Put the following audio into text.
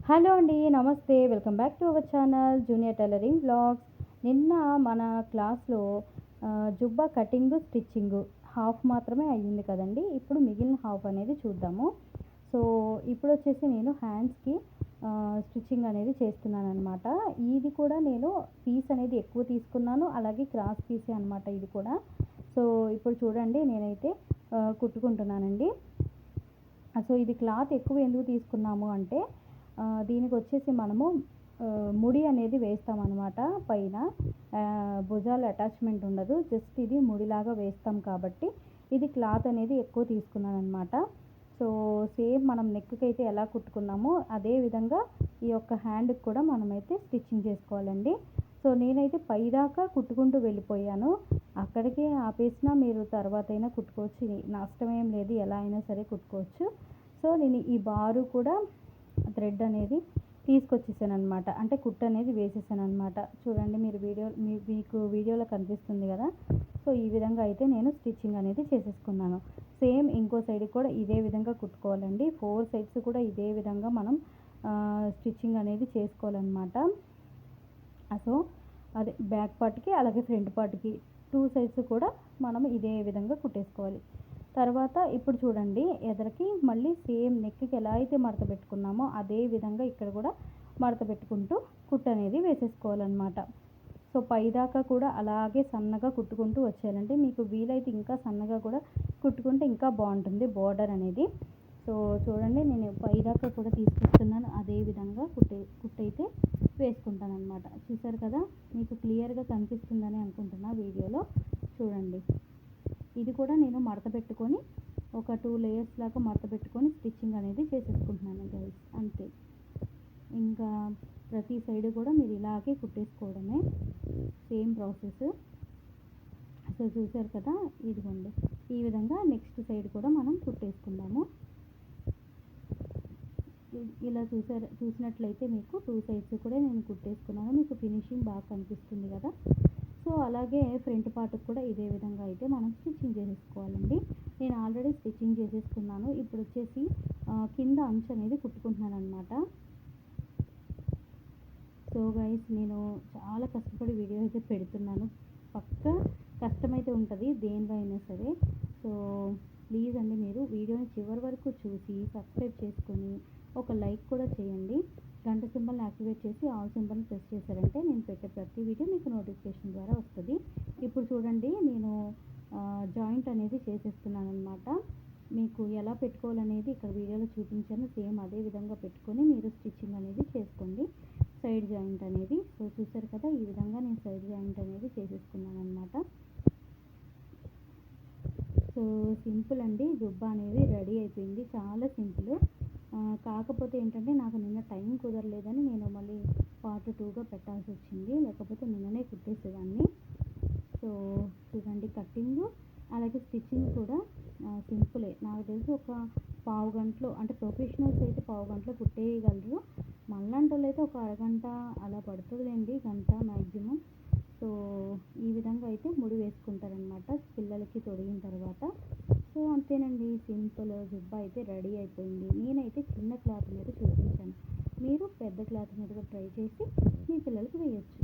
Hello అండి. నమస్తే. Welcome back to our channel junior tailoring vlogs. నిన్న మన క్లాస్‌లో జుబ్బా కటింగు, స్టిచ్చింగు హాఫ్ మాత్రమే అయ్యింది కదండీ! ఇప్పుడు మిగిలిన హాఫ్ అనేది చూద్దాము. సో, ఇప్పుడొచ్చేసి నేను హ్యాండ్స్‌కి స్టిచ్చింగ్ అనేది చేస్తున్నాననమాట. ఇది కూడా నేను పీస్ అనేది ఎక్కువ తీసుకున్నాను. అలాగే క్రాస్ పీసే అనమాట ఇది కూడా. సో, ఇప్పుడు చూడండి నేనైతే కుట్టుకుంటున్నానండి. సో, ఇది క్లాత్ ఎక్కువ ఎందుకు తీసుకున్నాము అంటే దీనికొచ్చేసి మనము ముడి అనేది వేస్తామనమాట పైన. భుజాలు అటాచ్‌మెంట్ ఉండదు. జస్ట్ ఇది ముడిలాగా వేస్తాం కాబట్టి ఇది క్లాత్ అనేది ఎక్కువ తీసుకున్నాననమాట. సో, సేమ్ మనం నెక్‌కైతే ఎలా కుట్టుకున్నామో అదే విధంగా ఈ యొక్క హ్యాండ్‌కి కూడా మనమైతే స్టిచ్చింగ్ చేసుకోవాలండి. సో, నేనైతే పైదాకా కుట్టుకుంటూ వెళ్ళిపోయాను. అక్కడికే ఆపేసినా మీరు తర్వాతైనా కుట్టుకోవచ్చు. నష్టమేం లేదు. ఎలా అయినా సరే కుట్టుకోవచ్చు. సో, నేను ఈ బారు కూడా థ్రెడ్ అనేది తీసుకొచ్చేసాననమాట. అంటే కుట్టు అనేది వేసేసాననమాట. చూడండి మీరు మీకు వీడియోలో కనిపిస్తుంది కదా! సో, ఈ విధంగా అయితే నేను స్టిచ్చింగ్ అనేది చేసేసుకున్నాను. సేమ్ ఇంకో సైడ్‌కి కూడా ఇదే విధంగా కుట్టుకోవాలండి. 4 సైడ్స్ కూడా ఇదే విధంగా మనం స్టిచ్చింగ్ అనేది చేసుకోవాలనమాట. సో, అదే బ్యాక్ పార్ట్‌కి అలాగే ఫ్రంట్ పార్ట్‌కి 2 సైడ్స్ కూడా మనం ఇదే విధంగా కుట్టేసుకోవాలి. తర్వాత ఇప్పుడు చూడండి ఎదరకి మళ్ళీ సేమ్ నెక్‌కి ఎలా అయితే మడత పెట్టుకున్నామో అదే విధంగా ఇక్కడ కూడా మడత పెట్టుకుంటూ కుట్టు అనేది వేసేసుకోవాలన్నమాట. సో, పైదాకా కూడా అలాగే సన్నగా కుట్టుకుంటూ వచ్చేయాలండి. మీకు వీలైతే ఇంకా సన్నగా కూడా కుట్టుకుంటే ఇంకా బాగుంటుంది బోర్డర్ అనేది. సో, చూడండి నేను పైదాకా కూడా తీసుకొస్తున్నాను. అదే విధంగా కుట్టయితే వేసుకుంటానన్నమాట. చూసారు కదా! మీకు క్లియర్‌గా కనిపిస్తుందని అనుకుంటున్నా వీడియోలో. చూడండి. ఇది కూడా నేను మడత పెట్టుకొని ఒక 2 లేయర్స్ లాగా మడత పెట్టుకొని స్టిచ్చింగ్ అనేది చేసేసుకుంటున్నాను గైస్. అంతే. ఇంకా ప్రతి సైడ్ కూడా మీరు ఇలాగే కుట్టేసుకోవడమే. Same process. సో, చూసారు కదా! ఇదిగోండి. ఈ విధంగా నెక్స్ట్ సైడ్ కూడా మనం కుట్టేసుకుందాము. ఇలా చూసినట్లయితే మీకు 2 సైడ్స్ కూడా నేను కుట్టేసుకున్నాను. మీకు ఫినిషింగ్ బాగా కనిపిస్తుంది కదా! సో, అలాగే ఫ్రంట్ పార్ట్‌కి కూడా ఇదే విధంగా అయితే మనం స్టిచ్చింగ్ చేసేసుకోవాలండి. నేను ఆల్రెడీ స్టిచ్చింగ్ చేసేసుకున్నాను. ఇప్పుడు వచ్చేసి కింద అంచు అనేది కుట్టుకుంటున్నాననమాట. సో, గైస్ నేను చాలా కష్టపడి వీడియో అయితే పెడుతున్నాను. పక్కా కష్టమైతే ఉంటుంది దేనిలో అయినా సరే. సో, ప్లీజ్ అండి మీరు వీడియోని చివరి వరకు చూసి సబ్స్క్రైబ్ చేసుకొని ఒక లైక్ కూడా చేయండి. గంట సింబల్ని యాక్టివేట్ చేసి ఆల్ సింబల్ని ప్రెస్ చేశారంటే నేను పెట్టే ప్రతి వీడియో మీకు నోటిఫికేషన్ ద్వారా వస్తుంది. ఇప్పుడు చూడండి నేను జాయింట్ అనేది చేసేస్తున్నానమాట. మీకు ఎలా పెట్టుకోవాలనేది ఇక్కడ వీడియోలో చూపించాను. సేమ్ అదే విధంగా పెట్టుకొని మీరు స్టిచ్చింగ్ అనేది చేసుకోండి. సైడ్ జాయింట్ అనేది. సో, చూసారు కదా! ఈ విధంగా నేను సైడ్ జాయింట్ అనేది చేసేసుకున్నానమాట. సో, సింపుల్ అండి. జుబ్బా అనేది రెడీ అయిపోయింది. చాలా సింపుల్. కాకపోతే ఏంటంటే నాకు నిన్న టైం కుదరలేదని నేను మళ్ళీ పార్ట్ 2గా పెట్టాల్సి వచ్చింది. లేకపోతే నిన్ననే కుట్టేసేదాన్ని. సో, చూడండి కట్టింగు అలాగే స్టిచ్చింగ్ కూడా సింపులే. నాకు తెలిసి ఒక పావు గంటలో అంటే ప్రొఫెషనల్స్ అయితే పావు గంటలో కుట్టేయగలరు. మనలాంటోళ్ళు అయితే ఒక అరగంట అలా పడుతుందిలేండి. గంట మ్యాక్సిమం. సో, ఈ విధంగా అయితే ముడి వేసుకుంటారనమాట పిల్లలకి తొడిగిన తర్వాత. సో, అంతేనండి సింపుల్ జుబ్బా అయితే రెడీ అయిపోయింది. నేనైతే చిన్న క్లాత్ మీద చూపించాను. మీరు పెద్ద క్లాత్ మీద కూడా ట్రై చేసి మీ పిల్లలకి వేయొచ్చు.